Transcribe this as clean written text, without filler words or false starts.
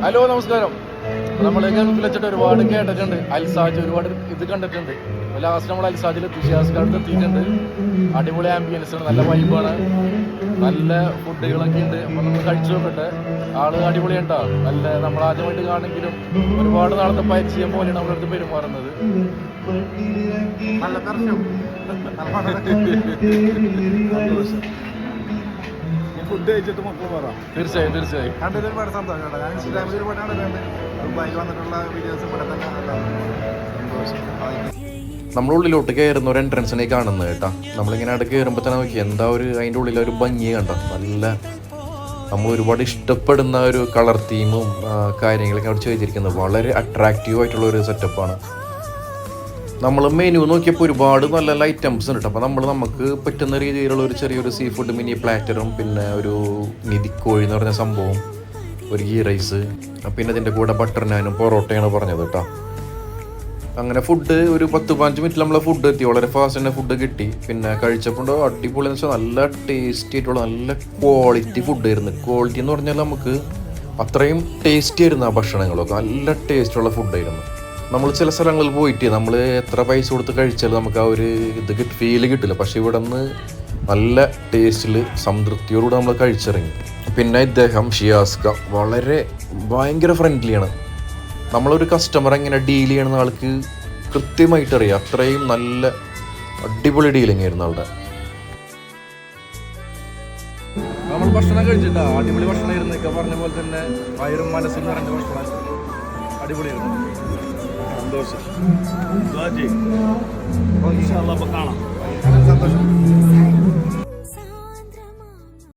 Hello നമസ്കാരം. നമ്മൾ ഗൾഫിൽ വെച്ചിട്ട് ഒരുപാട് കേട്ടിട്ടുണ്ട്, അൽസാജ് ഒരുപാട് ഇത് കണ്ടിട്ടുണ്ട്. ലാസ്റ്റ് നമ്മൾ അൽസാജിൽ തുഷ്യാസ്കാർക്ക് എത്തിയിട്ടുണ്ട്. അടിപൊളി ആംബിയൻസ് ആണ്, നല്ല വൈബാണ്, നല്ല ഫുഡുകളൊക്കെ ഉണ്ട്. അപ്പം നമ്മൾ കഴിച്ചു നോക്കട്ടെ. ആള് അടിപൊളിയാണ് കേട്ടോ. നല്ല നമ്മൾ ആദ്യമായിട്ട് കാണെങ്കിലും ഒരുപാട് നാളത്തെ പരിചയം പോലെയാണ് നമ്മളടുത്ത് പെരുമാറുന്നത്. നല്ല ദർശനം. ഫുഡ് കഴിച്ചിട്ട് മക്കൾ പറയാം. തീർച്ചയായും തീർച്ചയായും കണ്ടിട്ട് ഒരുപാട് സന്തോഷം. ഞാൻ ഇൻസ്റ്റാഗ്രാമിൽ ഒരുപാട് കണ്ടിട്ടുണ്ട്. ദുബായിൽ വന്നിട്ടുള്ള വീഡിയോസ് ഇവിടെ തന്നെ നമ്മളുള്ളിലോട്ട് കയറുന്ന ഒരു എൻട്രൻസിനെ കാണുന്നത് കേട്ടോ. നമ്മളിങ്ങനെ അവിടെ കയറുമ്പോൾ തന്നെ നോക്കി എന്താ ഒരു അതിൻ്റെ ഉള്ളിൽ ഒരു ഭംഗി കണ്ടോ. നല്ല നമ്മൾ ഒരുപാട് ഇഷ്ടപ്പെടുന്ന ഒരു കളർ തീമും കാര്യങ്ങളൊക്കെ അവിടെ ചെയ്തിരിക്കുന്നത്. വളരെ അട്രാക്റ്റീവ് ആയിട്ടുള്ള ഒരു സെറ്റപ്പാണ്. നമ്മൾ മെനു നോക്കിയപ്പോൾ ഒരുപാട് നല്ല നല്ല ഐറ്റംസ് ഉണ്ട്. അപ്പോൾ നമുക്ക് പറ്റുന്ന രീതിയിലുള്ള ഒരു ചെറിയൊരു സീ ഫുഡ് മിനി പ്ലാറ്ററും, പിന്നെ ഒരു നിധിക്കോഴി എന്ന് പറഞ്ഞ സംഭവം, ഒരു ഗീ റൈസ്, പിന്നെ ഇതിൻ്റെ കൂടെ ബട്ടർ നാനും പൊറോട്ടയാണ് പറഞ്ഞത് കേട്ടോ. അങ്ങനെ ഫുഡ് ഒരു 10-15 മിനിറ്റിൽ നമ്മളെ ഫുഡ് എത്തി. വളരെ ഫാസ്റ്റ് തന്നെ ഫുഡ് കിട്ടി. പിന്നെ കഴിച്ചപ്പോൾ അടിപൊളി എന്ന് വെച്ചാൽ നല്ല ടേസ്റ്റി ആയിട്ടുള്ള നല്ല ക്വാളിറ്റി ഫുഡ് ആയിരുന്നു. ക്വാളിറ്റി എന്ന് പറഞ്ഞാൽ നമുക്ക് അത്രയും ടേസ്റ്റി ആയിരുന്നു ആ ഭക്ഷണങ്ങളൊക്കെ. നല്ല ടേസ്റ്റുള്ള ഫുഡായിരുന്നു. നമ്മൾ ചില സ്ഥലങ്ങളിൽ പോയിട്ട് നമ്മൾ എത്ര പൈസ കൊടുത്ത് കഴിച്ചാലും നമുക്ക് ആ ഒരു ഫീല് കിട്ടില്ല. പക്ഷേ ഇവിടെ നിന്ന് നല്ല ടേസ്റ്റിൽ സംതൃപ്തിയോടുകൂടി നമ്മൾ കഴിച്ചിറങ്ങി. പിന്നെ ഇദ്ദേഹം ഷിയാസ്ക ഭയങ്കര ഫ്രണ്ട്ലിയാണ്. നമ്മളൊരു കസ്റ്റമർ എങ്ങനെ ഡീൽ ചെയ്യണമെന്ന് ആൾക്ക് കൃത്യമായിട്ട് അറിയാം. അത്രയും നല്ല അടിപൊളി ഡീലിംഗ് ആയിരുന്നു ആളുടെ. നമ്മൾ ഭക്ഷണം കഴിച്ചിട്ടാ, അടിപൊളി ഭക്ഷണമായിരുന്നു. ഒക്കെ പറഞ്ഞ പോലെ തന്നെ വയറും മനസ്സും നിറഞ്ഞ ഭക്ഷണം, അടിപൊളിയായിരുന്നു. സന്തോഷം. കാണാം. സന്തോഷം.